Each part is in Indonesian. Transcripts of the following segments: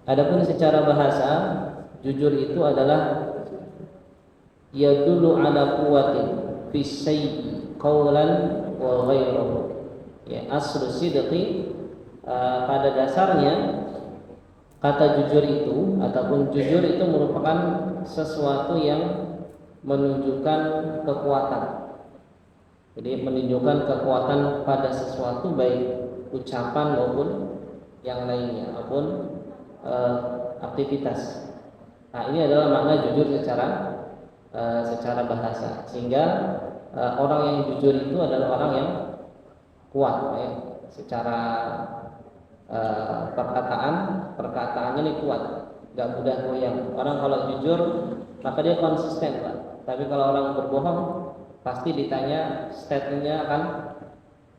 Adapun secara bahasa, jujur itu adalah yadullu ala quwwatin fi syai'i qawlan wa ghairuhu. Ya, aslu sidqi, pada dasarnya kata jujur itu ataupun jujur itu merupakan sesuatu yang menunjukkan kekuatan. Jadi menunjukkan kekuatan pada sesuatu, baik ucapan maupun yang lainnya, maupun aktivitas. Nah, ini adalah makna jujur secara bahasa. Sehingga orang yang jujur itu adalah orang yang kuat, ya, secara perkataannya ini kuat, nggak mudah goyang. Orang kalau jujur maka dia konsisten, Pak. Tapi kalau orang berbohong pasti ditanya statementnya akan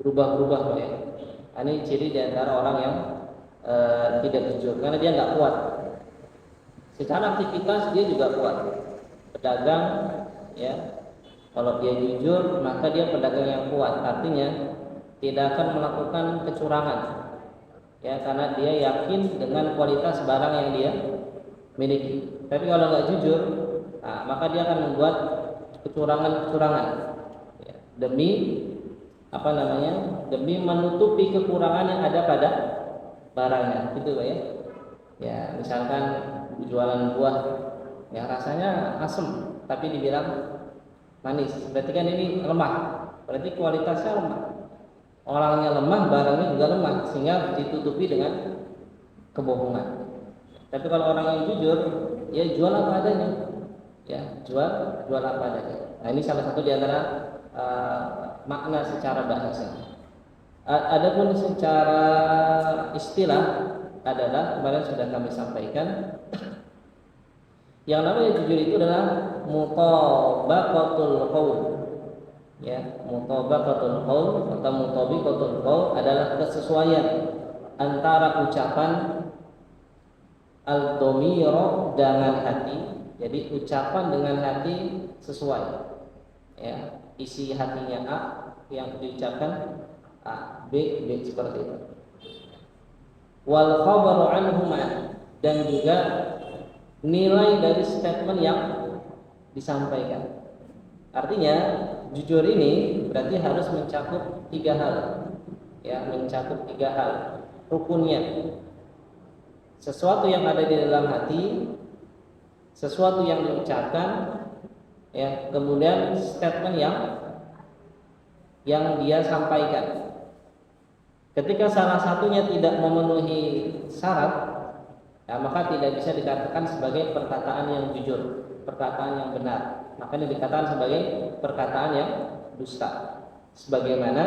berubah-ubah, Pak, ya. Ini ciri di antara orang yang tidak jujur, karena dia nggak kuat. Secara aktivitas dia juga kuat. Pedagang, ya, kalau dia jujur maka dia pedagang yang kuat. Artinya tidak akan melakukan kecurangan, ya, karena dia yakin dengan kualitas barang yang dia miliki. Tapi kalau nggak jujur, nah, maka dia akan membuat kecurangan-kecurangan, ya, demi menutupi kekurangan yang ada pada barangnya, gitu, Pak, ya. Ya, misalkan jualan buah yang rasanya asam tapi dibilang manis, berarti kan ini lemah, berarti kualitasnya lemah. Orangnya lemah, barangnya juga lemah, sehingga ditutupi dengan kebohongan. Tapi kalau orang yang jujur, ya jual apa adanya, ya jual apa adanya. Nah, ini salah satu di antara makna secara bahasa. Adapun secara istilah adalah, kemarin sudah kami sampaikan, yang namanya jujur itu adalah mutabaqatul qaul. Ya, mutabaqatul qaul atau mutabiqatul qaul adalah kesesuaian antara ucapan al-dhamira dengan hati. Jadi ucapan dengan hati sesuai, ya, isi hatinya A yang diucapkan A, B seperti itu. Wal khabaru anhuma, dan juga nilai dari statement yang disampaikan. Artinya jujur ini berarti harus mencakup 3 hal, ya, mencakup 3 hal rukunnya. Sesuatu yang ada di dalam hati, sesuatu yang diucapkan, ya, kemudian statement yang dia sampaikan. Ketika salah satunya tidak memenuhi syarat, ya, maka tidak bisa dikatakan sebagai perkataan yang jujur, perkataan yang benar. Maka ini dikatakan sebagai perkataan yang dusta. Sebagaimana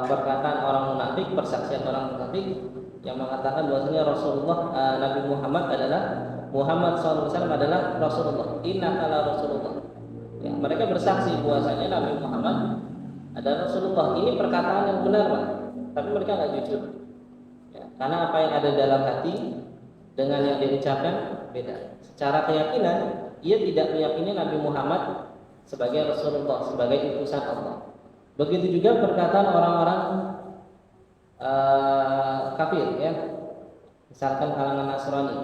perkataan orang munafik, persaksian orang munafik yang mengatakan bahwasanya Rasulullah, Nabi Muhammad SAW adalah Rasulullah. Innaka la Rasulullah. Ya, mereka bersaksi bahwasanya Nabi Muhammad adalah Rasulullah. Ini perkataan yang benar, Pak. Tapi mereka nggak jujur. Ya, karena apa yang ada dalam hati dengan yang diucapkan beda. Secara keyakinan, ia tidak meyakini Nabi Muhammad sebagai Rasulullah, sebagai utusan Allah. Begitu juga perkataan orang-orang kafir, ya, misalkan kalangan Nasrani.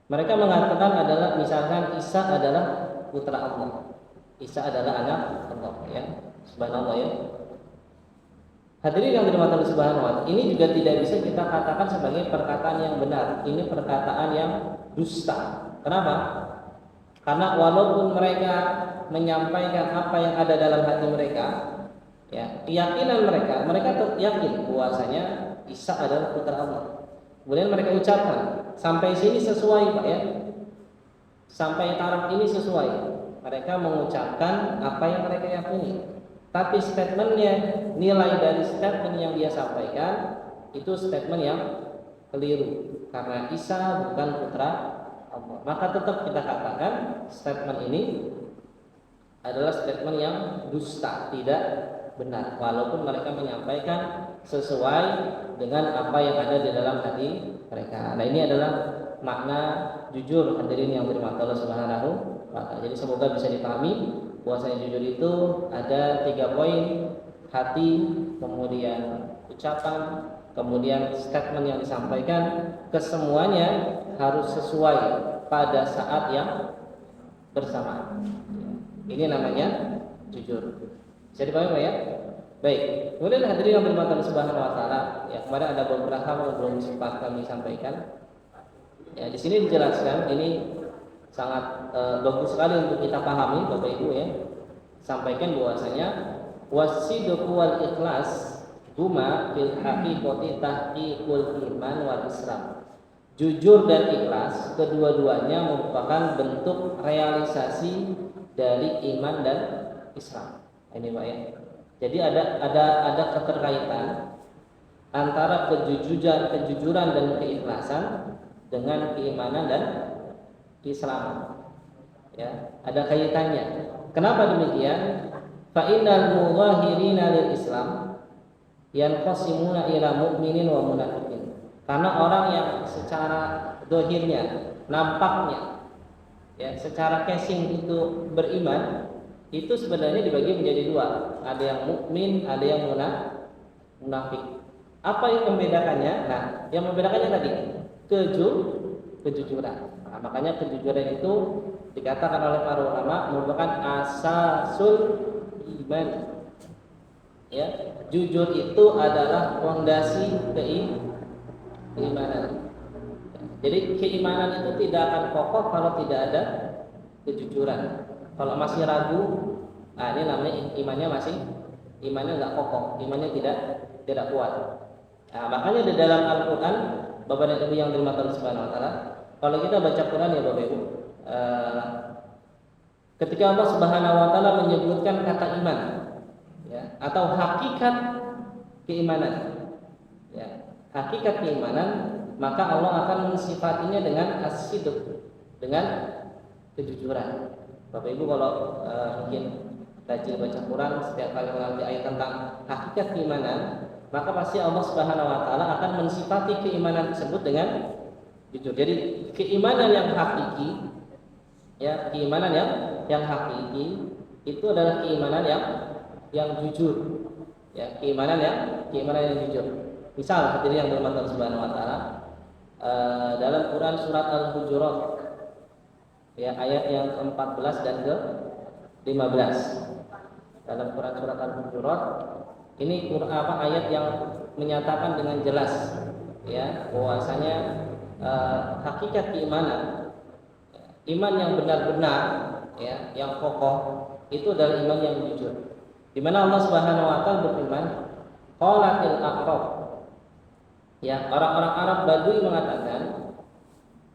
Mereka mengatakan adalah, misalkan Isa adalah putra Allah, Isa adalah anak Allah, ya, subhanallah, ya. Hadirin yang dirahmati Allah Subhanahu wa taala, ini juga tidak bisa kita katakan sebagai perkataan yang benar. Ini perkataan yang dusta. Kenapa? Karena walaupun mereka menyampaikan apa yang ada dalam hati mereka, ya, keyakinan mereka tetap yakin bahwasanya Isa adalah putra Allah. Kemudian mereka ucapkan, sampai sini sesuai, Pak, ya. Sampai taraf ini sesuai. Mereka mengucapkan apa yang mereka yakini. Tapi statementnya, nilai dari statement yang dia sampaikan itu statement yang keliru, karena Isa bukan putra Allah. Maka tetap kita katakan statement ini adalah statement yang dusta, tidak benar, walaupun mereka menyampaikan sesuai dengan apa yang ada di dalam hati mereka. Nah, ini adalah makna jujur, hadirin yang dirahmati Allah Subhanahu wa taala. Jadi semoga bisa dipahami bahwasanya jujur itu ada 3 poin: hati, kemudian ucapan, kemudian statement yang disampaikan, kesemuanya harus sesuai pada saat yang bersamaan. Ini namanya jujur. Bisa dipahami ya? Baik. Kemudian hadirin yang berhormat Subhanahu wa taala, ya kemarin ada beberapa hal yang belum sempat kami sampaikan. Ya, di sini dijelaskan ini sangat bagus sekali untuk kita pahami Bapak Ibu ya. Sampaikan bahwasanya wasidqu wal ikhlas huma fil haqiqati tahqiqul iman wal islam. Jujur dan ikhlas kedua-duanya merupakan bentuk realisasi dari iman dan Islam. Ini Pak ya. Jadi ada keterkaitan antara kejujuran dan keikhlasan dengan keimanan dan keislaman. Ya, ada kaitannya. Kenapa demikian? Fa innal mudhahirina lil Islam yanqasimuna ila mu'minin wa munafiqin. Karena orang yang secara dohirnya, nampaknya, ya, secara casing itu beriman, itu sebenarnya dibagi menjadi dua. Ada yang mukmin, ada yang munafik. Apa yang membedakannya? Nah, yang membedakannya tadi kejujuran. Nah, makanya kejujuran itu dikatakan oleh para ulama merupakan asasul iman. Ya, jujur itu adalah fondasi keimanan. Jadi keimanan itu tidak akan kokoh kalau tidak ada kejujuran. Kalau masih ragu, nah ini namanya imannya nggak kokoh, imannya tidak kuat. Nah, makanya di dalam Al-Quran, Bapak dan Ibu yang dirahmati Allah Subhanahu Wa Taala, kalau kita baca Quran ya Bapak Ibu, ketika Allah Subhanahu Wa Taala menyebutkan kata iman, ya, atau hakikat keimanan, ya, hakikat keimanan, maka Allah akan mensifatinya dengan as-sidq, dengan kejujuran. Bapak Ibu kalau mungkin rajin baca Quran, setiap kali mengalami ayat tentang hakikat keimanan, maka pasti Allah Subhanahu Wa Taala akan mensifati keimanan tersebut dengan jujur. Jadi keimanan yang hakiki, ya, keimanan yang hakiki itu adalah keimanan yang jujur, ya, keimanan yang jujur. Misal hadirin yang dirahmati Allah Subhanahu Wa Taala, dalam Quran surat Al-Hujurat, ya, ayat yang ke-14 dan ke-15. Dalam Quran surat Al-Hujurat ini ayat yang menyatakan dengan jelas, ya, bahwasanya hakikat keimanan, iman yang benar-benar, ya, yang kokoh itu adalah iman yang jujur. Di mana Allah Subhanahu Wa Taala berfirman, qalatil aqrab, ya, orang-orang Arab Badui mengatakan,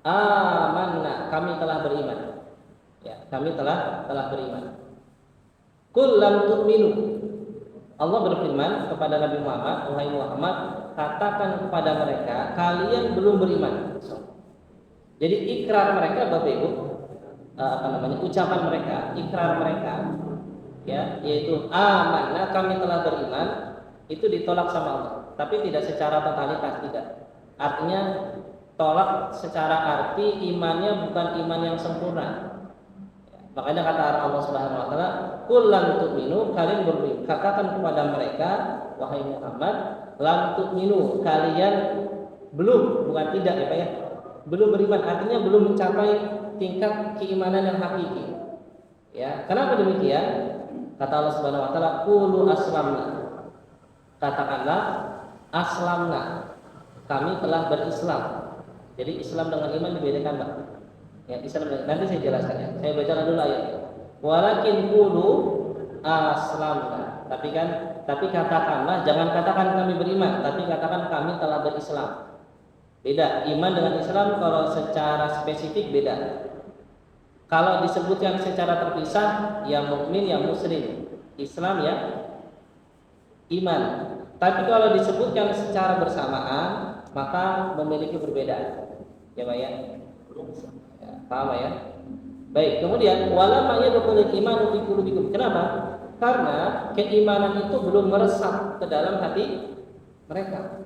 amanna, kami telah beriman. Ya, kami telah beriman. Qul lam tu'minu. Allah berfirman kepada Nabi Muhammad, wahai Muhammad, katakan kepada mereka, kalian belum beriman. Jadi ikrar mereka Bapak Ibu, ucapan mereka, ikrar mereka, ya, yaitu amanna, kami telah beriman, itu ditolak sama Allah, tapi tidak secara totalitas, tidak. Artinya tolak secara arti imannya bukan iman yang sempurna. Makanya kata Allah Subhanahu Wa Taala, qul lam tu'minu, kalian beriman. Katakan kepada mereka, wahai Muhammad, lam tu'minu, kalian belum, bukan tidak ya Pak ya, belum beriman, artinya belum mencapai tingkat keimanan yang hakiki. Ya, kenapa demikian? Kata Allah Subhanahu Wa Taala, qulu aslamna, katakanlah aslamna, kami telah berislam. Jadi Islam dengan iman dibedakan Pak. Ya, Islam nanti saya jelaskan ya. Saya bacakan dulu ayatnya. Walakin qulu aslamna. Tapi katakanlah, jangan katakan kami beriman, tapi katakan kami telah berislam. Beda, iman dengan Islam kalau secara spesifik beda. Kalau disebutkan secara terpisah, ya mukmin, ya muslim, Islam ya iman. Tapi kalau disebutkan secara bersamaan, maka memiliki perbedaan. Ya Pak ya? Ya, paham ya? Baik, kemudian walamma yadkhulul imanu fi qulubikum. Kenapa? Karena keimanan itu belum meresap ke dalam hati mereka.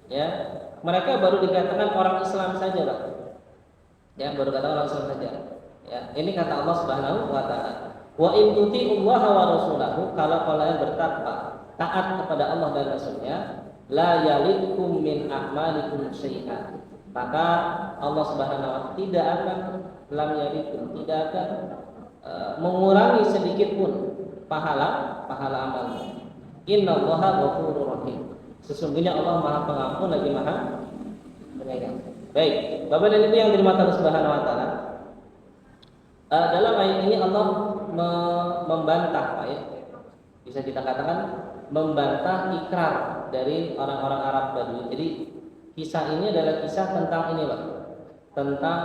Ya, mereka baru dikatakan orang Islam saja, Pak. Ya, baru kata orang Islam saja. Ya, ini kata Allah Subhanahu wa taala. Wa in tuti'ullaha wa rasulahu, kalau kalian bertakwa, taat kepada Allah dan Rasulnya, la yalikum min a'malikum syai'an. Maka Allah Subhanahu wa taala tidak akan lam yalikum, tidak akan mengurangi sedikit pun pahala amalmu. Innallaha ghafurur rahim. Sesungguhnya Allah Maha Pengampun lagi Maha Penyayang. Baik, Bapak dan Ibu yang dirahmati Allah Subhanahu wa taala. Dalam ayat ini Allah membantah, Pak ya. Bisa kita katakan membantah ikrar dari orang-orang Arab Badui. Jadi kisah ini adalah kisah tentang ini, Pak. Tentang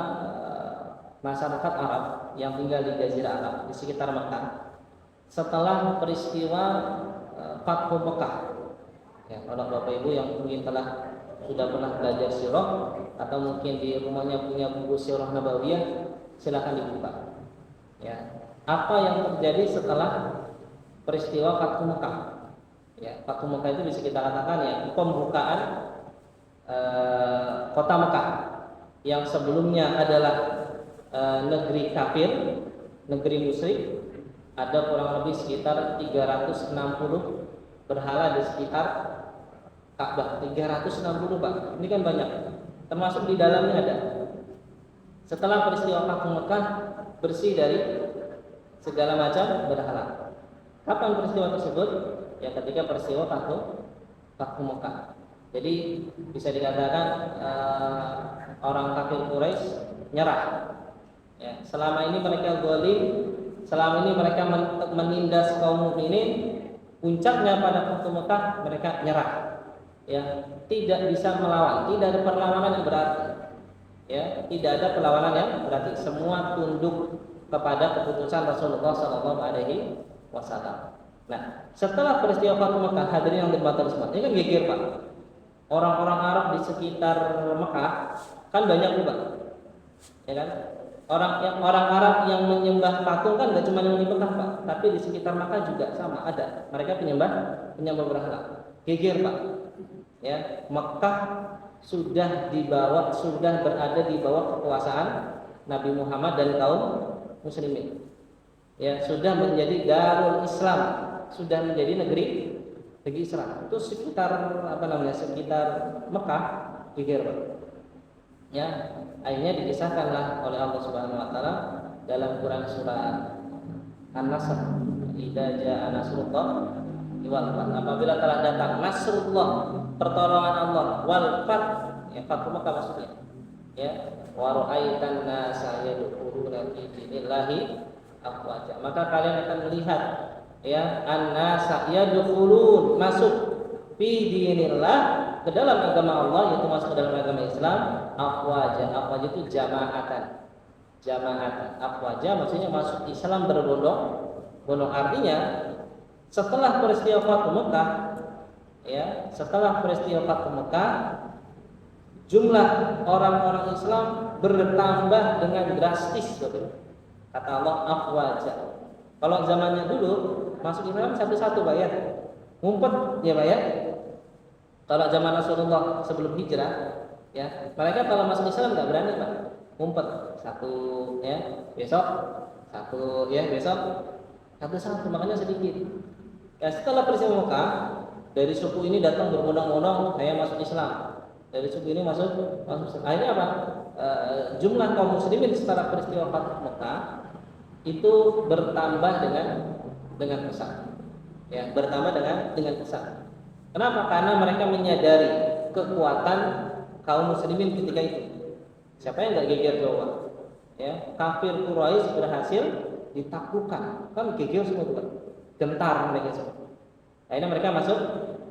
masyarakat Arab yang tinggal di Jazirah Arab di sekitar Mekah setelah peristiwa Fathu Mekah. Ya, kalau Bapak Ibu yang mungkin sudah pernah belajar sirah atau mungkin di rumahnya punya buku sirah Nabawiyah, silakan dibuka. Ya, apa yang terjadi setelah peristiwa Fathu Mekah? Ya, Fathu Mekah itu bisa kita katakan ya pembukaan kota Mekah yang sebelumnya adalah negeri kafir, negeri musyrik. Ada kurang lebih sekitar 360 berhala di sekitar Ka'bah. 360, Pak. Ini kan banyak. Termasuk di dalamnya ada. Setelah peristiwa Fathu Mekah bersih dari segala macam berhala. Kapan peristiwa tersebut? Ya ketika peristiwa Fathu Mekah. Jadi bisa dikatakan orang kafir Quraisy nyerah. Ya, selama ini mereka zalim, selama ini mereka menindas kaum mukminin, puncaknya pada Fathu Mekah mereka nyerah. Ya, tidak bisa melawan, tidak ada perlawanan yang berarti. Ya, tidak ada perlawanan yang berarti. Semua tunduk kepada keputusan Rasulullah SAW. Nah, setelah peristiwa Fathu Mekah, hadirin yang dirahmati semua, ini kan geger, Pak. Orang-orang Arab di sekitar Mekah kan banyak, Pak. Ya kan? Orang Arab yang menyembah patung kan gak cuma yang di Mekah, Pak, tapi di sekitar Mekah juga sama ada. Mereka penyembah berhala. Geger, Pak. Ya, Mekah sudah berada di bawah kekuasaan Nabi Muhammad dan kaum muslimin. Ya, sudah menjadi Darul Islam, sudah menjadi negeri Islam. Itu sekitar sekitar Mekah geger, Pak. Ya, akhirnya dikisahkanlah oleh Allah Subhanahu wa taala dalam Quran surah An-Nasr, idza jaa nasrullah wal fath. Apabila telah datang nasrullah, pertolongan Allah, wal fath, ya Fathu Mekah maksudnya. Ya, wa ra'aitan nasa yadkhuluna fi dinillahi afwaja. Maka kalian akan melihat ya an-nasa yadkhulun, masuk fi dinillah, ke dalam agama Allah, yaitu masuk ke dalam agama Islam, afwaja. Afwaja itu jamaatan. Afwaja maksudnya masuk Islam berbondong-bondong. Artinya setelah peristiwa Fathu Mekah, ya, setelah peristiwa Fathu Mekah, jumlah orang-orang Islam bertambah dengan drastis, betul. Kata Allah afwaja. Kalau zamannya dulu masuk Islam satu-satu, Pak ya. Ngumpet ya, Pak ya. Kalau zaman Rasulullah sebelum hijrah, ya, mereka kalau masuk Islam nggak berani, Pak. Ngumpet satu, ya, besok satu, ya, besok satu-satu, makanya sedikit. Ya, setelah peristiwa Mekah, dari suku ini datang berbondong-bondong, saya masuk Islam. Dari suku ini masuk Islam. Akhirnya apa? Jumlah kaum muslimin setelah peristiwa Fathu Mekah itu bertambah dengan pesat. Ya, bertambah dengan pesat. Kenapa? Karena mereka menyadari kekuatan kaum muslimin ketika itu. Siapa yang nggak geger coba? Ya, kafir Quraisy berhasil ditaklukkan, kan geger semua, Pak. Gentar mereka semua. Akhirnya mereka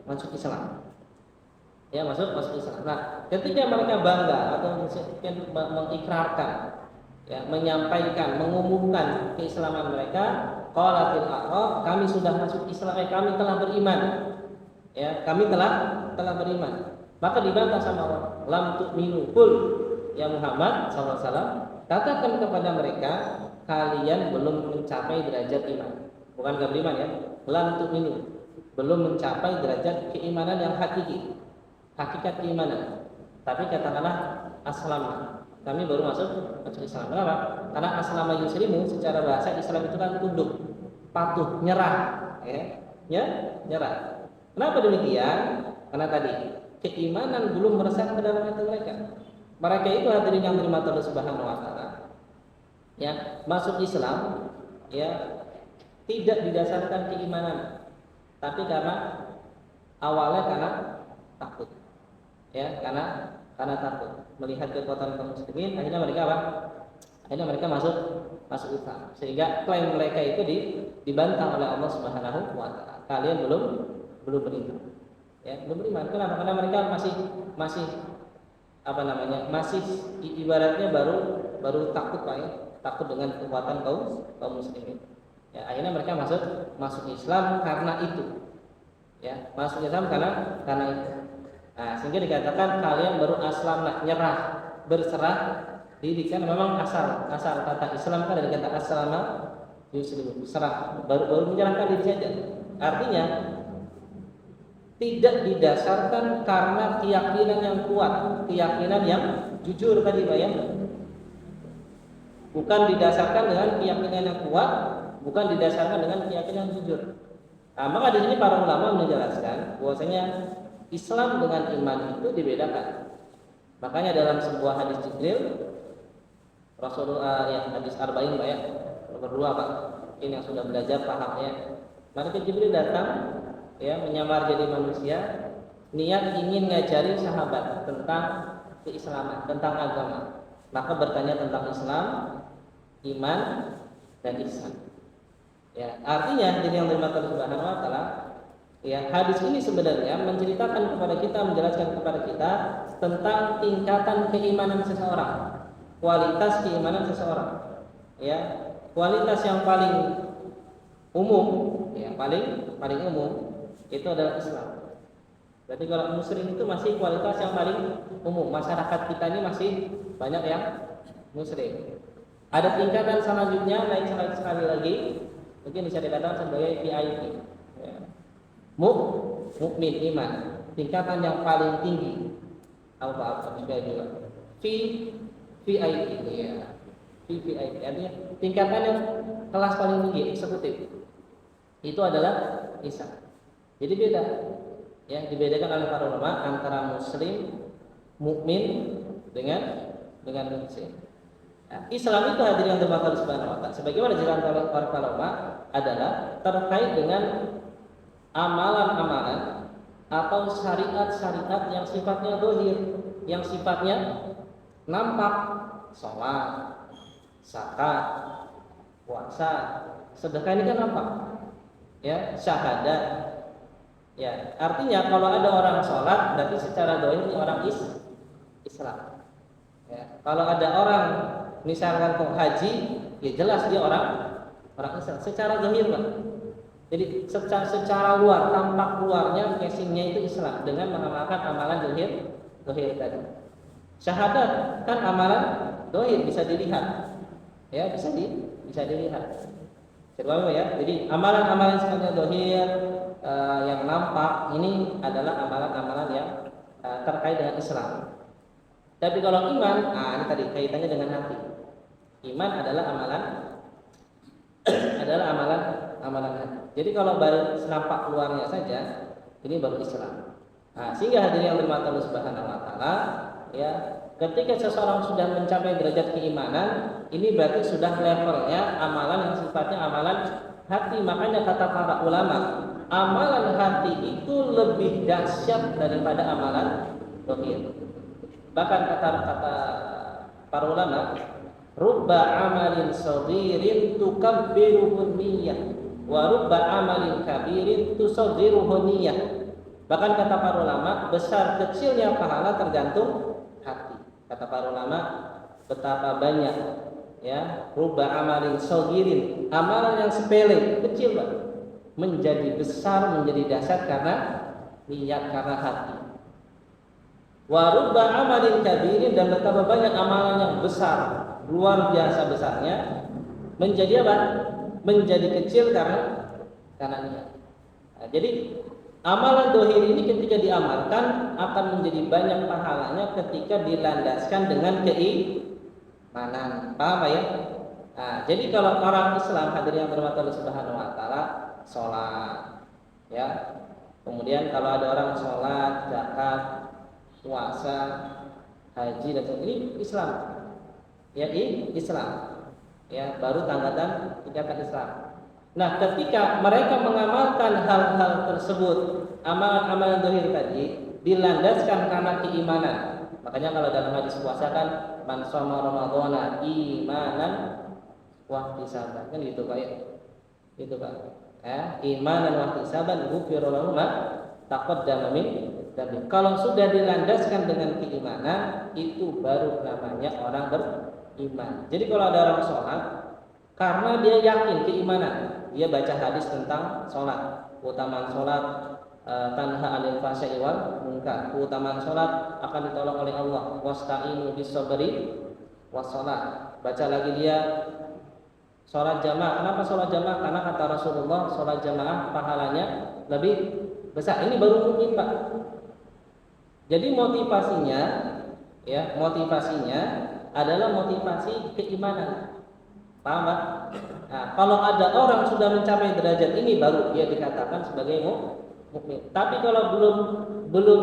masuk Islam. Ya, masuk Islam. Nah, ketika mereka bangga atau mengikrarkan, ya, menyampaikan, mengumumkan keislaman mereka, qalatil a'rab, kami sudah masuk Islam, kami telah beriman. Ya, kami telah beriman. Maka dibantah sama Allah, lam tu'minu, qul ya Muhammad sallallahu alaihi wasallam, katakan kepada mereka, kalian belum mencapai derajat iman. Bukan enggak beriman ya, lam tu'minu, belum mencapai derajat keimanan yang hakiki, hakikat keimanan. Tapi katakanlah aslama, kami baru masuk Islam. Kenapa? Karena aslama yuslimu secara bahasa Islam itu kan tunduk, patuh, nyerah, ya, nyerah. Kenapa demikian? Karena tadi keimanan belum meresap ke dalam hati mereka. Mereka itu hadirin yang dirahmati Allah Subhanahu wa taala. Ya, masuk Islam ya tidak didasarkan keimanan, tapi karena awalnya karena takut. Ya, karena takut melihat kekuatan kaum muslimin, akhirnya mereka apa? Akhirnya mereka masuk Islam. Sehingga klaim mereka itu dibantah oleh Allah Subhanahu wa taala. Kalian belum beriman. Ya, belum beriman. Kenapa? Karena mereka masih apa namanya? Masih ibaratnya baru takut Pak ya. Takut dengan kekuatan kaum muslimin. Ya, akhirnya mereka masuk Islam karena itu. Ya, masuk Islam karena itu. Nah, sehingga dikatakan kalian baru aslamna, nyerah, berserah diri. Kan memang asal kata Islam kan dari kata aslama yuslimu, serah, baru menyerahkan diri saja. Artinya tidak didasarkan karena keyakinan yang kuat, keyakinan yang jujur tadi Pak ya. Bukan didasarkan dengan keyakinan yang kuat, bukan didasarkan dengan keyakinan yang jujur. Nah, maka di sini para ulama menjelaskan bahwasanya Islam dengan iman itu dibedakan. Makanya dalam sebuah hadis Jibril, Rasulullah ya hadis arba'in Pak ya, nomor 2 Pak. Ini yang sudah belajar paham ya. Malaikat Jibril datang ya menyamar jadi manusia, niat ingin ngajari sahabat tentang keislaman, tentang agama. Maka bertanya tentang Islam, iman dan ihsan. Ya, artinya jadi yang dirahmati Allah Subhanahu wa taala, ya, hadis ini sebenarnya menceritakan kepada kita, menjelaskan kepada kita tentang tingkatan keimanan seseorang, kualitas keimanan seseorang. Ya, kualitas yang paling umum, ya, paling umum itu adalah Islam. Berarti kalau muslim itu masih kualitas yang paling umum. Masyarakat kita ini masih banyak yang muslim. Ada tingkatan selanjutnya, naik sekali lagi, mungkin bisa dikatakan sebagai VIP. Ya. Mukmin iman, tingkatan yang paling tinggi. Apa juga VIP ya. VIP artinya tingkatan yang kelas paling tinggi, eksekutif. Itu adalah ihsan. Jadi beda. Ya, dibedakan oleh para ulama antara muslim, mukmin dengan muslim. Nah, Islam itu hadirin yang dirahmati Allah Subhanahu wa taala. Sebagaimana dijelaskan oleh para ulama adalah terkait dengan amalan-amalan atau syariat-syariat yang sifatnya zahir, yang sifatnya nampak, sholat, zakat, puasa, sedekah ini kan nampak. Ya, syahadat. Ya, artinya kalau ada orang sholat berarti secara zahir ini orang Islam. Ya, kalau ada orang misalkan kok haji, ya jelas dia orang Islam secara zahir Pak. Jadi secara luar, tampak luarnya, casingnya itu Islam dengan mengamalkan amalan zahir tadi. Syahadat kan amalan zahir bisa dilihat, ya bisa dilihat. Coba ya. Jadi amalan-amalan sifatnya zahir yang nampak ini adalah amalan-amalan yang terkait dengan Islam. Tapi kalau iman, ini tadi kaitannya dengan hati. Iman adalah amalan hati. Jadi kalau baru nampak luarnya saja, ini baru Islam. Nah, sehingga hadirin yang dirahmati Allah Subhanahu wa taala, ya, ketika seseorang sudah mencapai derajat keimanan, ini berarti sudah levelnya amalan yang sifatnya amalan hati. Makanya kata para ulama, amalan hati itu lebih dahsyat daripada amalan zahir. Bahkan kata para ulama, rubba amalin saghirin tukabbiruhu niyyah wa rubba amalin kabirin tusaghiruhu niyyah. Bahkan kata para ulama, besar kecilnya pahala tergantung hati. Kata para ulama, betapa banyak ya rubba amalin saghirin, amalan yang sepele, kecil Pak, menjadi besar, menjadi dahsyat karena niat, karena hati. Wa rubba amalin kabirin, dan betapa banyak amalan yang besar, luar biasa besarnya, menjadi apa? Menjadi kecil karena niat. Nah, jadi amalan zahir ini ketika diamalkan akan menjadi banyak pahalanya ketika dilandaskan dengan keimanan. Paham ya? Nah, jadi kalau orang Islam hadirin yang dirahmati Allah Subhanahu wa taala, salat, ya, Kemudian kalau ada orang sholat, zakat, puasa, haji dan sebagainya, ini Islam. Ya, Islam. Ya, baru tingkatan Islam. Nah, ketika mereka mengamalkan hal-hal tersebut, amalan-amalan zahir tadi dilandaskan karena keimanan. Makanya kalau dalam hadis puasa kan man shoma ramadhana imanan wa ihtisaban, kan gitu Pak ya. Gitu Pak. Ya, imanan wa ihtisaban ghufira lahu ma taqaddama min dzambi. Kalau sudah dilandaskan dengan keimanan, itu baru namanya orang beriman. Jadi kalau ada orang sholat karena dia yakin keimanan, dia baca hadis tentang sholat, keutamaan sholat, tanha 'anil fahsya'i wal munkar, keutamaan sholat akan ditolong oleh Allah, wasta'inu bis sabri was sholat. Baca lagi dia sholat jamaah. Kenapa sholat jamaah? Karena kata Rasulullah sholat jamaah pahalanya lebih besar. Ini baru mungkin Pak. Jadi motivasinya, ya motivasinya adalah motivasi keimanan. Paham Pak? Nah, kalau ada orang sudah mencapai derajat ini baru dia dikatakan sebagai mukmin. Tapi kalau belum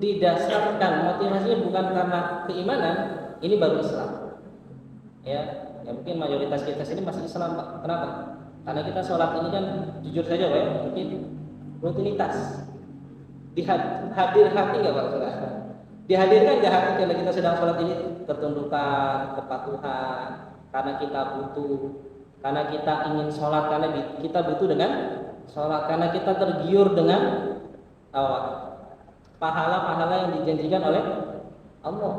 didasarkan motivasinya bukan karena keimanan, ini baru Islam. Ya mungkin mayoritas kita sini masih Islam Pak. Kenapa? Karena kita sholat ini kan jujur saja Pak ya, mungkin rutinitas. Hadir hati nggak Pak? Dihadirkan nggak hati kalau kita sedang sholat ini, ketundukan, kepatuhan, karena kita butuh, karena kita ingin sholat, karena kita butuh dengan sholat, karena kita tergiur dengan pahala-pahala yang dijanjikan oleh Allah.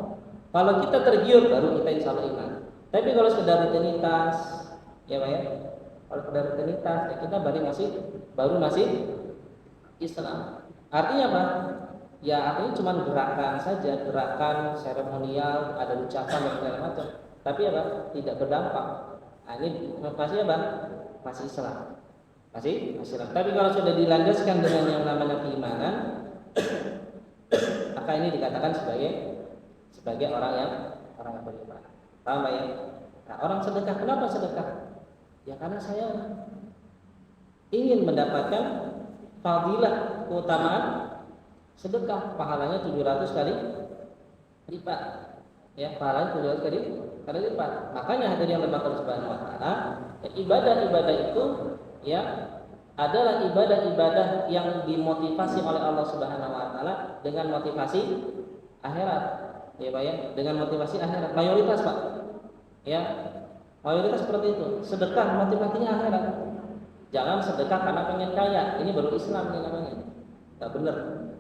Kalau kita tergiur baru kita insya Allah iman. Tapi kalau sekedar rutinitas, ya Pak ya, kalau sekedar rutinitas ya kita baru masih Islam. Artinya apa? Ya artinya cuma gerakan saja, gerakan seremonial, ada ucapan dan segala macam. Tapi apa? Tidak berdampak. Nah, ini masih apa? Masih Islam. Masih Islam. Tapi kalau sudah dilandaskan dengan yang namanya keimanan, maka ini dikatakan sebagai orang yang beriman. Paham ya? Nah, orang sedekah, kenapa sedekah? Ya karena saya ingin mendapatkan fadilah, keutamaan sedekah, pahalanya 700 kali lipat. Ya, pahalanya 700 kali lipat. Makanya hadirin yang Allah Subhanahu wa taala, ibadah-ibadah itu ya adalah ibadah-ibadah yang dimotivasi oleh Allah Subhanahu wa taala dengan motivasi akhirat. Ya Pak ya, dengan motivasi akhirat. Mayoritas Pak. Ya. Mayoritas seperti itu. Sedekah motivasinya akhirat. Jangan sedekah karena pengen kaya. Ini baru Islam ini namanya. Enggak benar,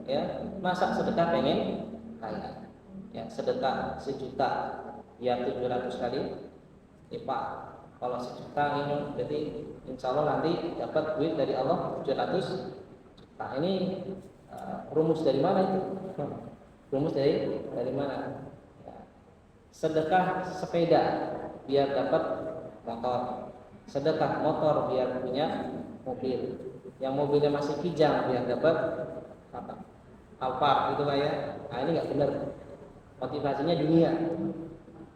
ya. Masa sedekah pengen kaya? Ya, sedekah 1 juta ya 700 kali lipat. Kalau 1 juta ini jadi insya Allah nanti dapat duit dari Allah 700 juta. Ini rumus dari mana itu? Rumus dari mana? Ya. Sedekah sepeda biar dapat motor. Sedekah motor biar punya mobil. Yang mobilnya masih kijang biar dapat apa? Alphard gitu Pak ya. Nah ini nggak benar. Motivasinya dunia.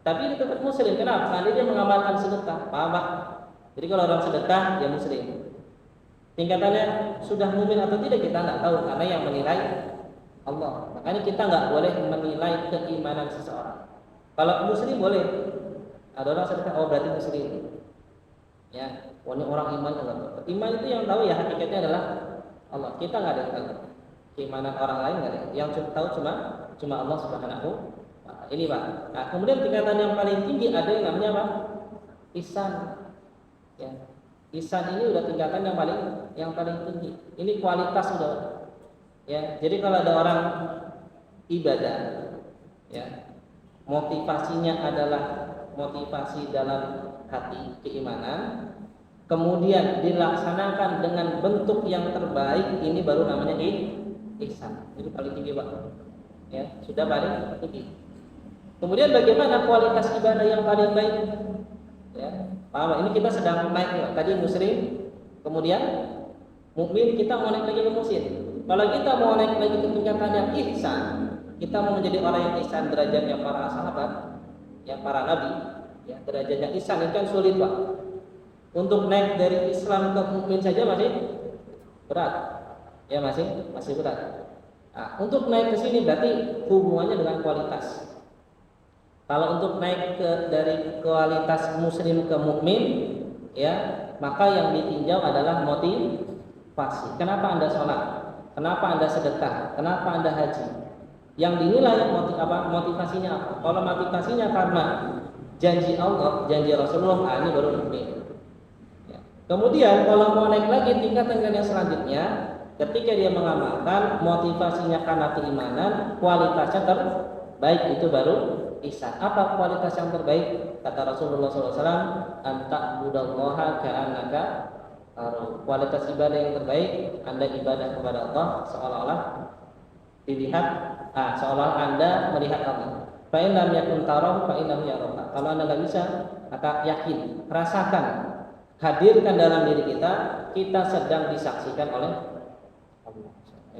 Tapi ini tetap muslim. Kenapa? Karena dia mengamalkan sedekah. Paham Pak? Jadi kalau orang sedekah dia muslim. Tingkatannya sudah mukmin atau tidak kita nggak tahu karena yang menilai Allah. Makanya kita nggak boleh menilai keimanan seseorang. Kalau muslim boleh. Ada orang sedekah, oh berarti muslim. Ya, ini orang iman enggak. Iman itu yang tahu ya hakikatnya adalah Allah. Kita nggak ada yang tahu. Keimanan orang lain nggak ada. Yang tahu cuma Allah Subhanahu. Ini Pak. Nah, kemudian tingkatan yang paling tinggi ada yang namanya apa? Ihsan. Ya. Ihsan ini udah tingkatan yang paling tinggi. Ini kualitas sudah. Ya, jadi kalau ada orang ibadah, ya, motivasinya adalah motivasi dalam hati keimanan, kemudian dilaksanakan dengan bentuk yang terbaik, ini baru namanya ihsan. Itu paling tinggi Pak. Ya, sudah paling tinggi. Kemudian bagaimana kualitas ibadah yang paling baik? Ya, paham? Ini kita sedang naik Pak. Tadi muslim, kemudian mukmin, kita mau naik lagi ke muslim. Kalau kita mau naik lagi ke tingkatan yang ihsan, kita mau menjadi orang yang ihsan derajatnya para sahabat, ya para nabi, ya derajatnya ihsan itu kan sulit Pak. Untuk naik dari Islam ke mukmin saja masih berat. Ya masih berat. Nah, untuk naik ke sini berarti hubungannya dengan kualitas. Kalau untuk naik dari kualitas muslim ke mukmin, ya, maka yang ditinjau adalah motivasi. Kenapa Anda sholat? Kenapa Anda sedekah? Kenapa Anda haji? Yang dinilai motivasinya apa? Kalau motivasinya karena janji Allah, janji Rasulullah, ini baru mukmin. Ya. Kemudian kalau mau naik lagi tingkatan yang selanjutnya, ketika dia mengamalkan motivasinya karena keimanan, kualitasnya terbaik, itu baru ihsan. Apa kualitas yang terbaik? Kata Rasulullah SAW, anta budallaha ka'annaka tarahu. Kualitas ibadah yang terbaik, Anda ibadah kepada Allah seolah-olah dilihat, seolah Anda melihat Allah. Fa in lam yakun tarahu fa innahu yaraka. Kalau Anda nggak bisa, maka yakin, rasakan, hadirkan dalam diri kita sedang disaksikan oleh Allah.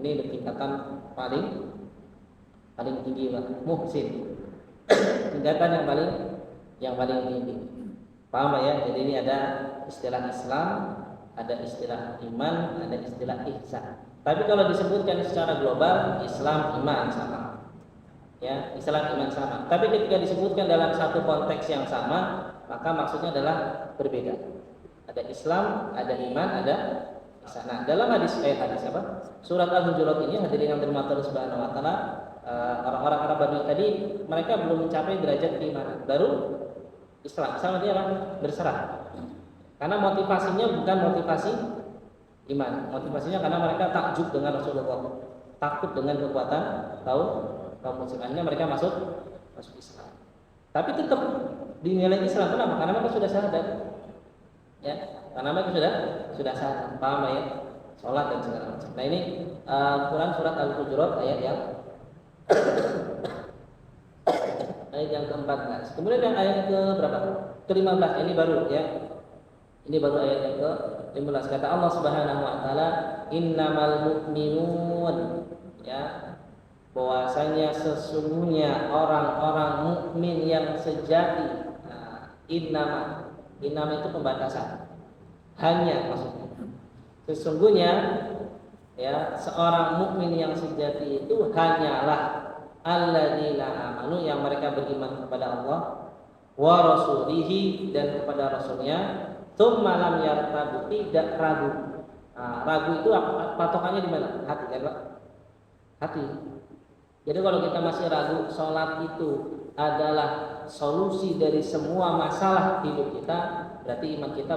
Ini tingkatan paling tinggi, muhsin. Tingkatan yang paling tinggi. Paham ya? Jadi ini ada istilah Islam, ada istilah iman, ada istilah ihsan. Tapi kalau disebutkan secara global, Islam, iman sama. Ya, Islam, iman sama. Tapi ketika disebutkan dalam satu konteks yang sama, maka maksudnya adalah berbeda. Ada Islam, ada iman, ada ihsan. Nah, dalam hadis apa? Surat Al-Hujurat ini, hadirin yang dirahmati Allah Subhanahu wa taala, orang-orang Arab Badui tadi mereka belum mencapai derajat keimanan, baru Islam. Islam artinya apa? Berserah. Karena motivasinya bukan motivasi iman, motivasinya karena mereka takjub dengan Rasulullah, takut dengan kekuatan kaum muslimin, mereka masuk Islam. Tapi tetap dinilai Islam. Kenapa? Karena mereka sudah syahadat. Ya, karena mereka sudah syahadat. Paham ya? Salat dan segala macam. Nah, ini Quran surat Al-Hujurat ayat yang ke-14. Kemudian yang ayat ke berapa? Ke-15. Ini baru ya. Ini baru ayat yang ke-15. Kata Allah Subhanahu wa taala, "Innamal mu'minun." Ya. Bahwasanya sesungguhnya orang-orang mukmin yang sejati. Nah, innama itu pembatasan. Hanya maksudnya. Sesungguhnya ya, seorang mukmin yang sejati itu hanyalah alladzina amanu, yang mereka beriman kepada Allah, wa rasulihi, dan kepada rasulnya, tsumma lam yartabu, tidak ragu. Nah, ragu itu patokannya di mana? Hati kan, Pak? Hati. Jadi kalau kita masih ragu sholat itu adalah solusi dari semua masalah hidup kita, berarti iman kita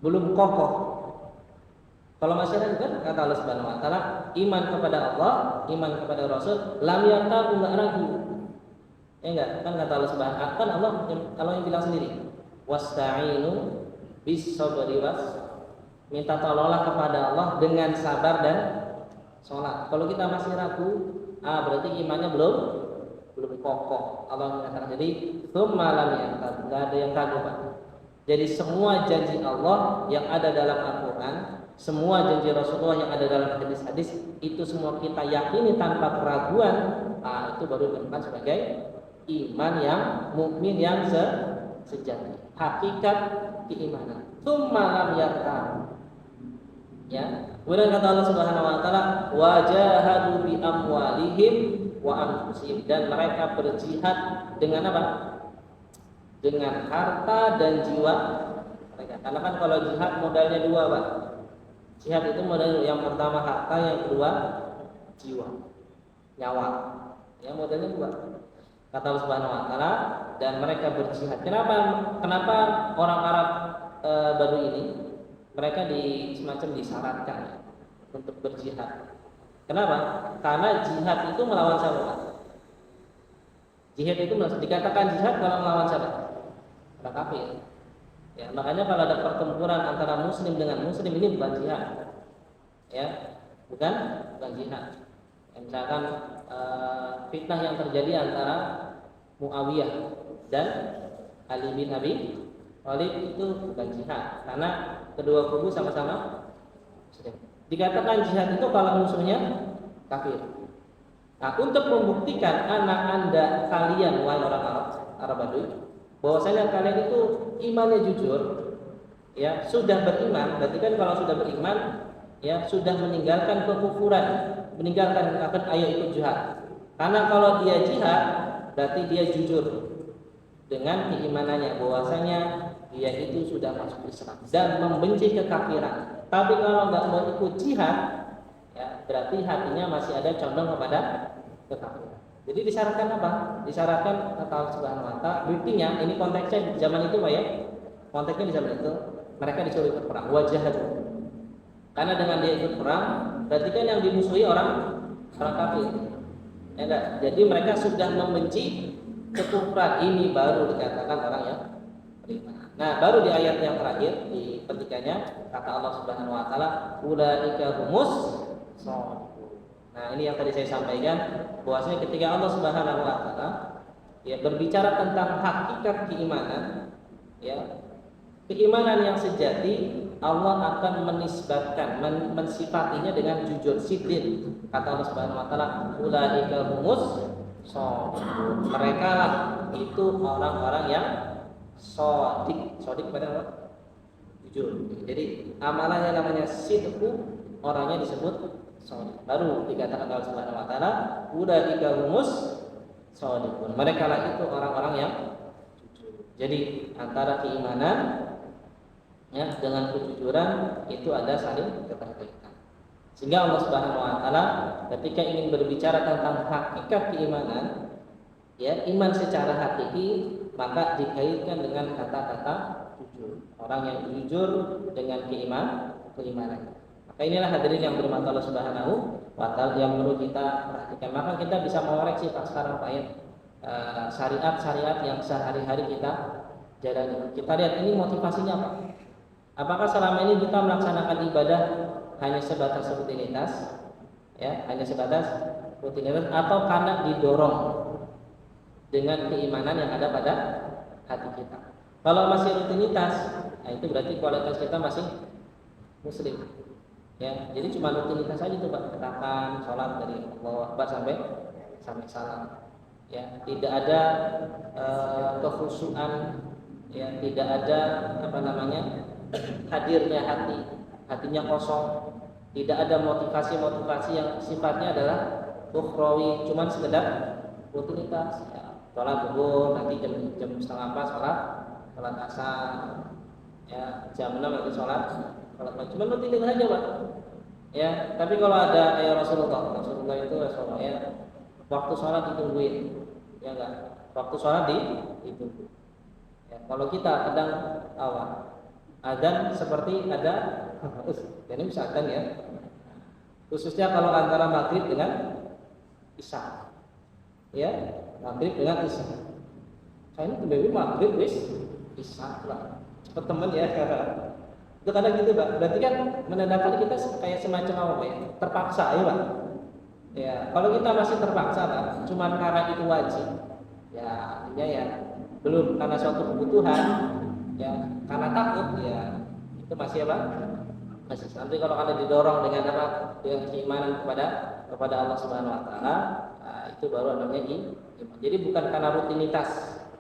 belum kokoh. Kalau masih ragu, kan kata Allah Subhanahu wa taala, iman kepada Allah, iman kepada Rasul, lam yartabu, enggak ragu. Ya enggak? Kan kata Allah Subhanahu wa taala, Allah yang bilang sendiri, wasta'inu bis sabri minta tolonglah kepada Allah dengan sabar dan sholat. Kalau kita masih ragu, berarti imannya belum kokoh. Allah mengatakan, jadi tsumma lam yartabu, enggak ada yang ragu, Pak. Jadi semua janji Allah yang ada dalam Al-Quran, semua janji Rasulullah yang ada dalam hadis-hadis, itu semua kita yakini tanpa keraguan. Itu baru dikatakan sebagai iman yang mukmin yang sejati. Hakikat keimanan. Tsumma lam yartabu. Ya. Kemudian kata Allah Subhanahu wa taala, wajahadu bi amwalihim wa anfusihim, dan mereka berjihad dengan apa? Dengan harta dan jiwa mereka. Karena kan kalau jihad modalnya dua, Pak. Jihad itu modal yang pertama harta, yang kedua jiwa, nyawa. Ya, modalnya dua. Kata Allah Subhanahu wa taala, dan mereka berjihad. Kenapa orang Arab Badui ini mereka semacam disyaratkan untuk berjihad? Kenapa? Karena jihad itu melawan siapa? Jihad itu dikatakan jihad kalau melawan siapa? Orang kafir. Ya, makanya kalau ada pertempuran antara muslim dengan muslim, ini bukan jihad. Ya, bukan jihad. Ya, misalkan fitnah yang terjadi antara Muawiyah dan Ali bin Abi Thalib, itu bukan jihad, karena kedua kubu sama-sama muslim. Dikatakan jihad itu kalau musuhnya kafir. Nah, untuk membuktikan anak Anda, kalian wahai orang Arab Badui, bahwasanya kalian itu imannya jujur, ya sudah beriman, berarti kan kalau sudah beriman ya sudah meninggalkan kekufuran, meninggalkan akan ayo ikut jihad. Karena kalau dia jihad berarti dia jujur dengan keimanannya bahwasanya dia itu sudah masuk Islam dan membenci kekafiran. Tapi kalau nggak mau ikut jihad, ya berarti hatinya masih ada condong kepada kekafiran. Jadi disyaratkan apa? Disyaratkan kata Allah Subhanahu wa taala. Buktinya ini konteksnya di zaman itu Pak ya. Konteksnya di zaman itu mereka disuruh ikut perang, wajahad. Karena dengan dia ikut perang, berarti kan yang dimusuhi orang kafir. Ya enggak? Jadi mereka sudah membenci kekufuran, ini baru dikatakan orang yang beriman. Nah, baru di ayat yang terakhir di petikannya kata Allah Subhanahu wa taala, ulaika humus shadiqun. Nah, ini yang tadi saya sampaikan bahwasanya ketika Allah Subhanahu wa taala ya berbicara tentang hakikat keimanan, ya, keimanan yang sejati Allah akan menisbatkan, mensifatinya dengan jujur, siddiq. Kata Allah Subhanahu wa taala, ulaika humus shadiqun. Mereka itu orang-orang yang shadiq. Shadiq pada apa? Jujur. Jadi amalannya namanya sidqu, orangnya disebut shadiq. Baru dikatakan Allah Subhanahu wa taala, ulaika humus shadiqun. Mereka lah itu orang-orang yang jujur. Jadi antara keimanan ya dengan kejujuran itu ada saling keterkaitan. Sehingga Allah Subhanahu wa taala ketika ingin berbicara tentang hakikat keimanan, ya iman secara hakiki, maka dikaitkan dengan kata-kata jujur. Orang yang jujur dengan keimanan. Maka inilah hadirin yang bermata Allah Subhanahu wa taala yang perlu kita perhatikan. Maka kita bisa mengoreksi Pak sekarang Pak ya, syariat-syariat yang sehari-hari kita jalani. Kita lihat ini motivasinya apa? Apakah selama ini kita melaksanakan ibadah hanya sebatas rutinitas, ya, hanya sebatas rutinitas, atau karena didorong dengan keimanan yang ada pada hati kita? Kalau masih rutinitas, nah itu berarti kualitas kita masih muslim, ya. Jadi cuma rutinitas saja tuh Pak, katakan sholat dari Allahu Akbar sampai salam, ya. Tidak ada kekhusyuan, ya. Tidak ada hadirnya hatinya kosong, tidak ada motivasi yang sifatnya adalah ukhrawi, cuman sekedar rutinitas, ya. Sholat zuhur nanti jam setengah 4 sholat asar, ya, jam 6 nanti sholat cuman rutinitas saja Pak, ya. Tapi kalau ada Rasulullah itu ya, waktu sholat ditungguin, ya enggak, waktu sholat ditunggu, ya. Kalau kita kadang awal adzan seperti ada ini bisa adzan ya, khususnya kalau antara maghrib dengan isya, ya, maghrib dengan isya. Saya ini kebetulan maghrib wis isya lah, cepet temen ya. Itu kadang gitu Pak, berarti kan menandakan kita kayak semacam apa ya, terpaksa ya Pak. Ya, kalau kita masih terpaksa Pak, cuma karena itu wajib, ya artinya ya belum karena suatu kebutuhan, ya karena takut, ya itu masih apa? Masih. Nanti kalau ada didorong dengan apa? Dengan keimanan kepada Allah Subhanahu wa taala, nah, itu baru namanya iman. Jadi bukan karena rutinitas,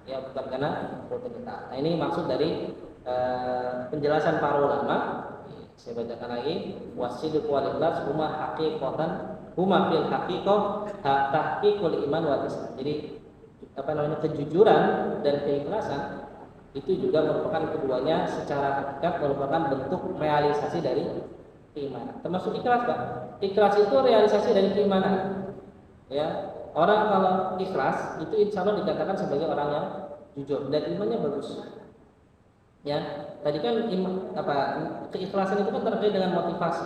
ya, bukan karena rutinitas. Nah, ini maksud dari penjelasan para ulama. Saya bacakan lagi, wasidq wal ikhlas huma haqiqatan huma fil haqiqah tahqiqul iman wal islam. Jadi kejujuran dan keikhlasan itu juga merupakan keduanya secara hakikat merupakan bentuk realisasi dari keimanan. Termasuk ikhlas Pak. Ikhlas itu realisasi dari keimanan. Ya, orang kalau ikhlas itu insya Allah dikatakan sebagai orang yang jujur dan imannya bagus. Ya, tadi kan keikhlasan itu kan terkait dengan motivasi.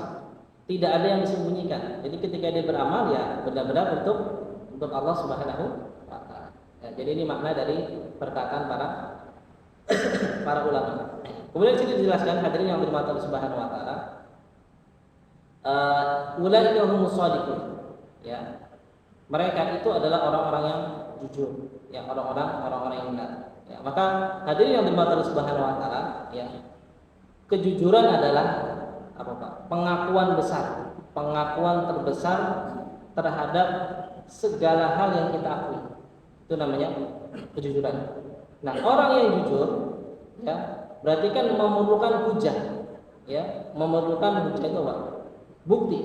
Tidak ada yang disembunyikan. Jadi ketika dia beramal ya benar-benar untuk Allah Subhanahu wa taala. Ya, jadi ini makna dari perkataan para ulama. Kemudian di sini dijelaskan hadirin yang dirahmati Allah Subhanahu wa taala. Ulaika humus shadiqun. Ya. Mereka itu adalah orang-orang yang jujur, ya, orang-orang yang benar. Ya, maka hadirin yang dirahmati Allah Subhanahu wa taala, ya. Kejujuran adalah apa Pak? Pengakuan besar, pengakuan terbesar terhadap segala hal yang kita akui. Itu namanya kejujuran. Nah, orang yang jujur, ya, berarti kan memerlukan hujah, ya, memerlukan hujah itu apa? Bukti.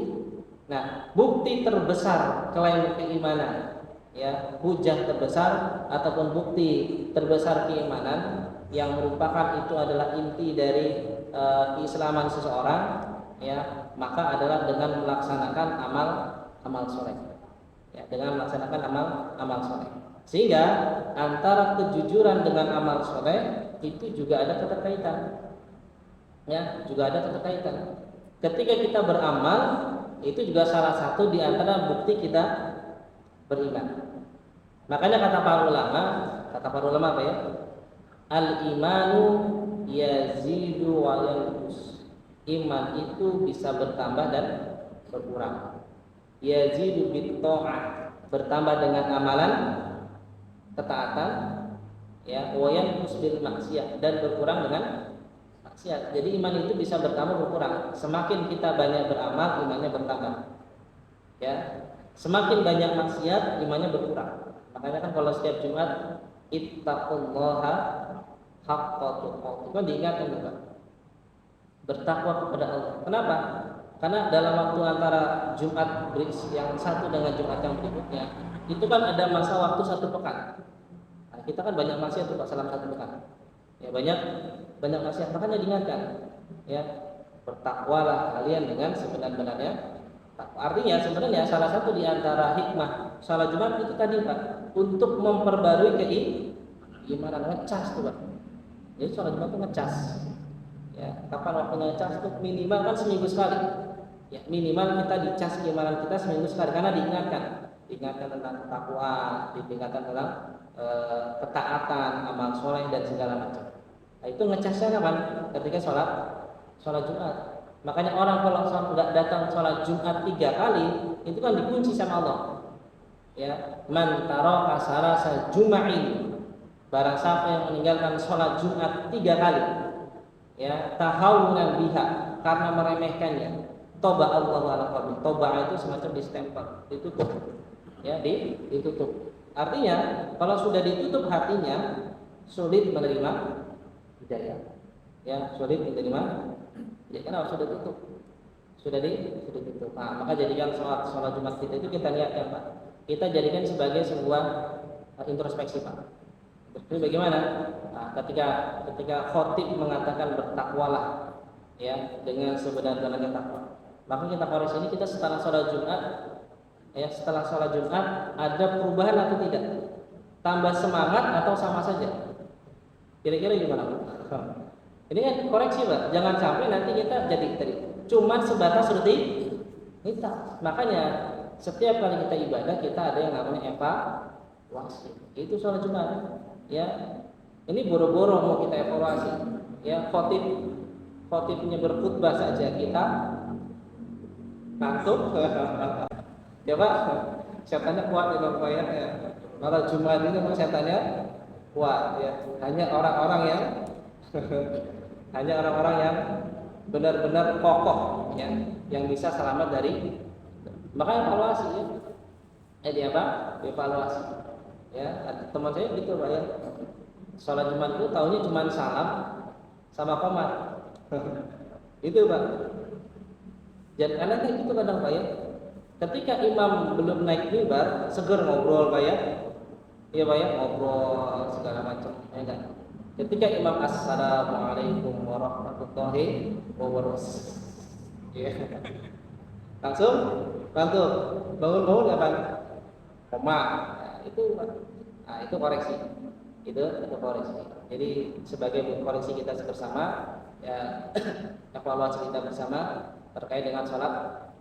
Nah, bukti terbesar klaim keimanan, ya, hujah terbesar ataupun bukti terbesar keimanan yang merupakan itu adalah inti dari keislaman seseorang, ya, maka adalah dengan melaksanakan amal soleh, ya, dengan melaksanakan amal soleh. Sehingga antara kejujuran dengan amal soleh itu juga ada keterkaitan, ya, juga ada keterkaitan. Ketika kita beramal, itu juga salah satu di antara bukti kita beriman. Makanya kata para ulama apa ya? Al-imanu yazidu wa yanqus. Iman itu bisa bertambah dan berkurang. Yazidu bit ta'ah, bertambah dengan amalan ketaatan, ya, wa yanqus bil maksiat, dan berkurang dengan maksiat. Jadi iman itu bisa bertambah berkurang. Semakin kita banyak beramal, imannya bertambah. Ya. Semakin banyak maksiat, imannya berkurang. Makanya kan kalau setiap Jumat ittaqullaha haqqa tuqatih, itu diingatkan juga. Bertakwa kepada Allah. Kenapa? Karena dalam waktu antara Jumat yang satu dengan Jumat yang berikutnya, itu kan ada masa waktu 1 pekan. Nah, kita kan banyak maksiat tuh dalam 1 pekan. Ya, banyak maksiat, makanya diingatkan, ya, bertakwalah kalian dengan sebenar-benarnya takwa. Artinya sebenarnya salah satu di antara hikmah salat Jumat itu tadi Pak, untuk memperbarui keimanan, ngecas tuh Pak. Jadi salat Jumat itu ngecas. Ya, kapan waktunya ngecas itu minimal kan seminggu sekali. Ya, minimal kita dicas keimanan kita seminggu sekali karena diingatkan tentang ketakwaan, diingatkan tentang ketaatan, amal soleh dan segala macam. Nah, itu ngecasnya kapan? Ketika sholat Jumat. Makanya orang kalau nggak datang sholat Jumat 3 kali, itu kan dikunci sama Allah. Ya, man taraka salasa juma'in, barang siapa yang meninggalkan sholat Jumat 3 kali, ya, tahawunan biha, karena meremehkannya, toba Allahu ala qalbi. Toba itu semacam distempel, ditutup, ya, ditutup. Artinya kalau sudah ditutup hatinya, sulit menerima hidayah, ya, sulit menerima. Ya, karena sudah tutup, sudah ditutup. Nah, maka jadikan sholat Jumat kita itu kita lihat ya Pak, kita jadikan sebagai sebuah introspeksi Pak. Jadi bagaimana? Nah, ketika khotib mengatakan bertakwalah, ya, dengan sebenar-benarnya takwa, maka kita koreksi ini, kita setelah sholat Jumat, ya, setelah sholat Jumat ada perubahan atau tidak? Tambah semangat atau sama saja? Kira-kira gimana Pak? Ini kan koreksi Pak, jangan sampai nanti kita jadi tadi cuman sebatas rutinitas. Makanya setiap kali kita ibadah kita ada yang namanya evaluasi. Itu sholat Jumat, ya. Ini boro-boro mau kita evaluasi, ya, khotibnya berkhutbah saja kita ngantuk. Ya Pak, setannya kuat ya Bapak ya. Malah Jumat ini memang setannya kuat, ya. Hanya orang-orang yang benar-benar kokoh, ya, yang bisa selamat dari. Maka evaluasi, ya. Jadi apa? Evaluasi. Ya, teman saya gitu Pak ya. Sholat Jumat itu tahunya cuma salam sama komat. Itu Pak. Jadi karena itu kadang Pak ya. Ketika imam belum naik mimbar, seger ngobrol Pak ya. Iya Pak ya, ngobrol segala macam, ya kan. Ketika imam assalamualaikum warahmatullahi wabarakatuh, ya, langsung bangun apa? Koma. Nah, itu koreksi. Itu koreksi. Jadi sebagai koreksi kita bersama, ya, evaluasi kita bersama terkait dengan sholat,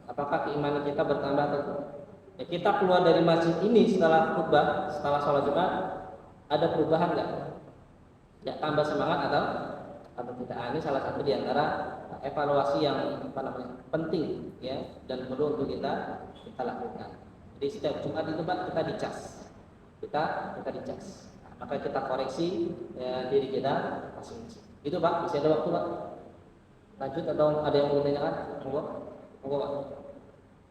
apakah keimanan kita bertambah atau tidak? Ya, kita keluar dari masjid ini setelah khutbah, setelah sholat Jumat, ada perubahan nggak? Ya, tambah semangat atau tidak? Ini salah satu di antara evaluasi yang penting, ya, dan perlu untuk kita lakukan. Jadi setiap Jumat itu Pak kita dicas, kita dicas. Nah, maka kita koreksi, ya, diri kita masing-masing. Itu Pak, masih ada waktu Pak. Lanjut atau ada yang mau ditanyakan? Monggo Pak.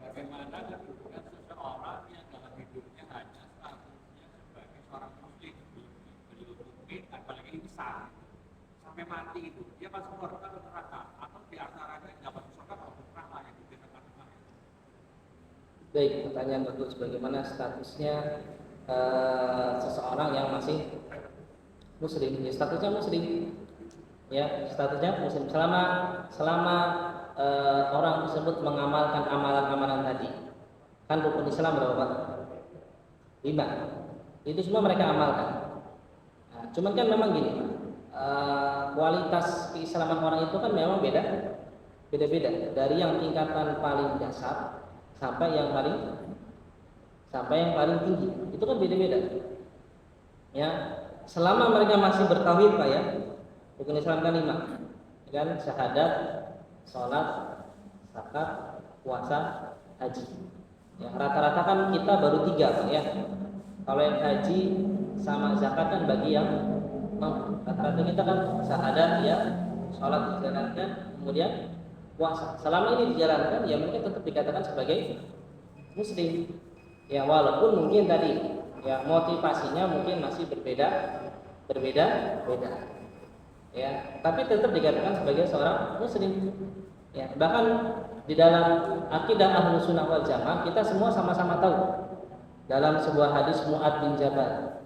Bagaimana kedudukan seseorang yang dalam hidupnya hanya statusnya sebagai seorang muslim, belum mungkin, apalagi besar, sampai sampai mati itu dia masuk surga atau neraka atau di antaranya nggak masuk surga atau neraka yang dibedakan. Baik, pertanyaan bagus. Bagaimana statusnya seseorang yang masih muslim? Ya, statusnya muslim. Ya, statusnya muslim selama orang tersebut mengamalkan amalan-amalan tadi. Kan rukun Islam berapa, Pak? 5. Itu semua mereka amalkan. Nah, cuman kan memang gini, Pak. Kualitas keislaman orang itu kan memang beda-beda. Dari yang tingkatan paling dasar sampai yang paling tinggi. Itu kan beda-beda. Ya, selama mereka masih bertauhid, Pak, ya. Rukun Islam kan 5. Kan syahadat, sholat, zakat, puasa, haji. Ya, rata-rata kan kita baru 3, Pak, ya. Kalau yang haji sama zakat kan bagi yang mampu. Rata-rata kita kan syahadat, ya, sholat dijalankan, kemudian puasa. Selama ini dijalankan, ya mereka tetap dikatakan sebagai muslim. Ya, walaupun mungkin tadi ya motivasinya mungkin masih berbeda. Ya, tapi tetap dikatakan sebagai seorang muslim. Ya, bahkan di dalam akidah Ahlus Sunnah wal Jamaah kita semua sama-sama tahu dalam sebuah hadis Mu'adz bin Jabal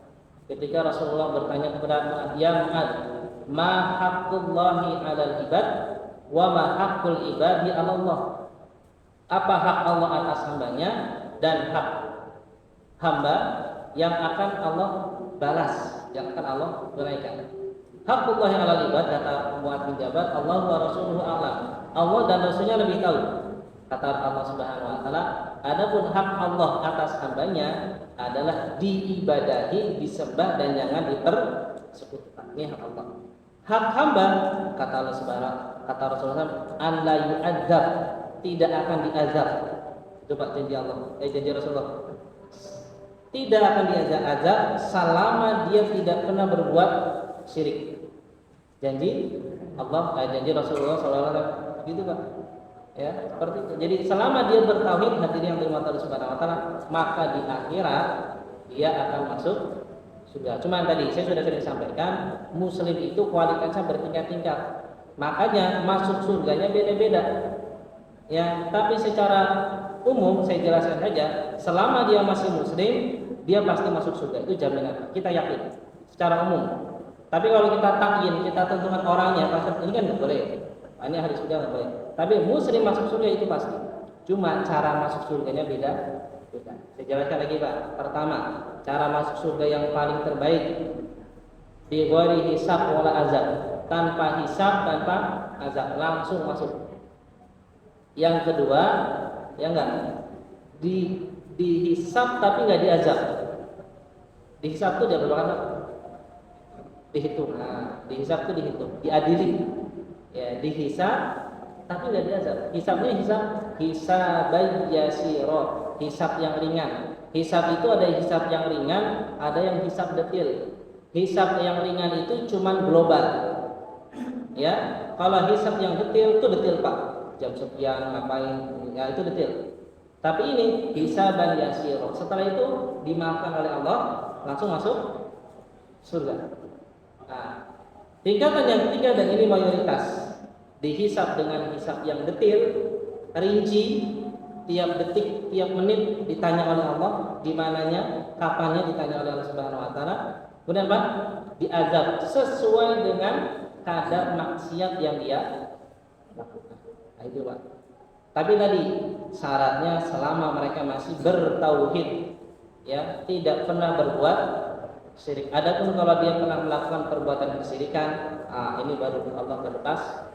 ketika Rasulullah bertanya kepada Mu'adz, "Ya Mu'adz, ma haqqullahi 'alal ibad wa ma haqqul ibadi 'ala Allah?" Apa hak Allah atas hambanya dan hak hamba yang akan Allah balas, yang akan Allah tunaikan. Haqqullahi 'alal ibad, kata Mu'adz bin Jabal, Allah wa rasuluhu a'lam. Allah dan Rasulnya lebih tahu. Kata Allah Subhanahu wa taala, adapun hak Allah atas hambanya adalah diibadahi, disembah dan jangan dipersekutukan. Ini hak Allah. Hak hamba, kata Allah Subhanahu, kata Rasulullah, an la yu'adzab, tidak akan diazab. Itu Pak janji Allah, janji Rasulullah. Tidak akan diazab selama dia tidak pernah berbuat syirik. Janji Allah, janji Rasulullah SAW. Gitu, Pak. Ya, seperti itu. Jadi selama dia bertauhid, hadirin yang dirahmati Allah Subhanahu wa taala, maka di akhirat dia akan masuk surga. Cuma tadi saya sudah sering sampaikan, muslim itu kualitasnya bertingkat-tingkat. Makanya masuk surganya beda-beda. Ya, tapi secara umum saya jelaskan saja, selama dia masih muslim, dia pasti masuk surga. Itu jaminan. Kita yakin secara umum. Tapi kalau kita takyin, kita tentukan orangnya, pasti ini kan nggak boleh. Ini hari surga nggak boleh. Tapi muslim masuk surga itu pasti. Cuma cara masuk surganya beda. Saya jelaskan lagi, Pak. Pertama, cara masuk surga yang paling terbaik bi ghairi hisab wala azab, tanpa hisab, tanpa azab, langsung masuk. Yang kedua, ya enggak, dihisab tapi enggak diazab. Dihisab itu dia berapa? Dihitung. Nah, dihisab itu dihitung, diadili. Ya, dihisab tapi enggak diazab. Hisabnya hisab yasiro, hisab yang ringan. Hisab itu ada hisab yang ringan, ada yang hisab detil. Hisab yang ringan itu cuman global. Ya, kalau hisab yang detil itu detil, Pak. Jam sekian ngapain, ya itu detil. Tapi ini hisaban yasiro. Setelah itu dimaafkan oleh Allah, langsung masuk surga. Nah, tingkatan yang ketiga, dan ini mayoritas, dihisab dengan hisab yang detil, rinci, tiap detik, tiap menit ditanya oleh Allah, di mananya, kapannya ditanya oleh Allah Subhanahu wa taala. Kemudian Pak, diazab sesuai dengan kadar maksiat yang dia lakukan. Nah, itu Pak. Tapi tadi syaratnya selama mereka masih bertauhid, ya, tidak pernah berbuat syirik. Adapun kalau dia pernah melakukan perbuatan kesyirikan, ini baru Allah berlepas.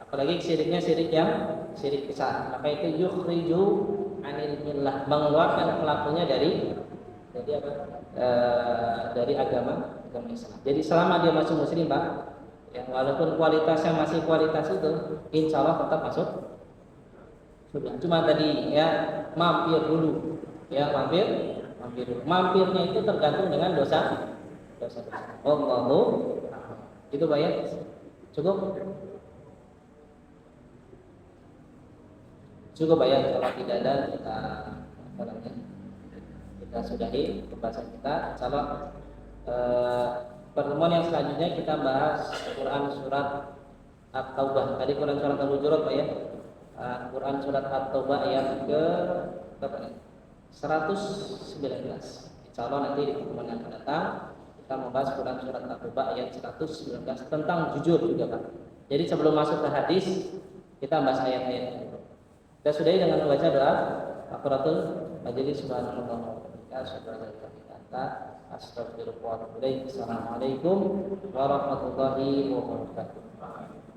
Apalagi syiriknya syirik yang syirik besar, maka itu yukhriju anil millah, mengeluarkan pelakunya dari apa? Dari agama Islam. Jadi selama dia masih muslim, Pak, ya, walaupun kualitasnya masih kualitas itu, insya Allah tetap masuk surga. Cuma tadi ya mampir dulu, ya mampir dulu. Mampirnya itu tergantung dengan dosa. Allahu itu Pak ya. Cukup Pak ya. Kalau tidak ada kita sudahi pembahasan kita. Insyaallah pertemuan yang selanjutnya kita bahas Quran surat At-Taubah. Tadi Quran surat Al-Hujurat Pak ya. Quran surat At-Taubah ayat ke berapa nih? 119. Insyaallah nanti di pertemuan yang akan datang kita membahas Quran surat At-Taubah ayat 119 tentang jujur juga Pak. Jadi sebelum masuk ke hadis kita bahas ayat-ayat itu. Kita sudahi dengan membaca doa kafaratul majelis subhanallah wa bihamdihi astagfirullah wa atubu ilaik. Assalamualaikum warahmatullahi wabarakatuh.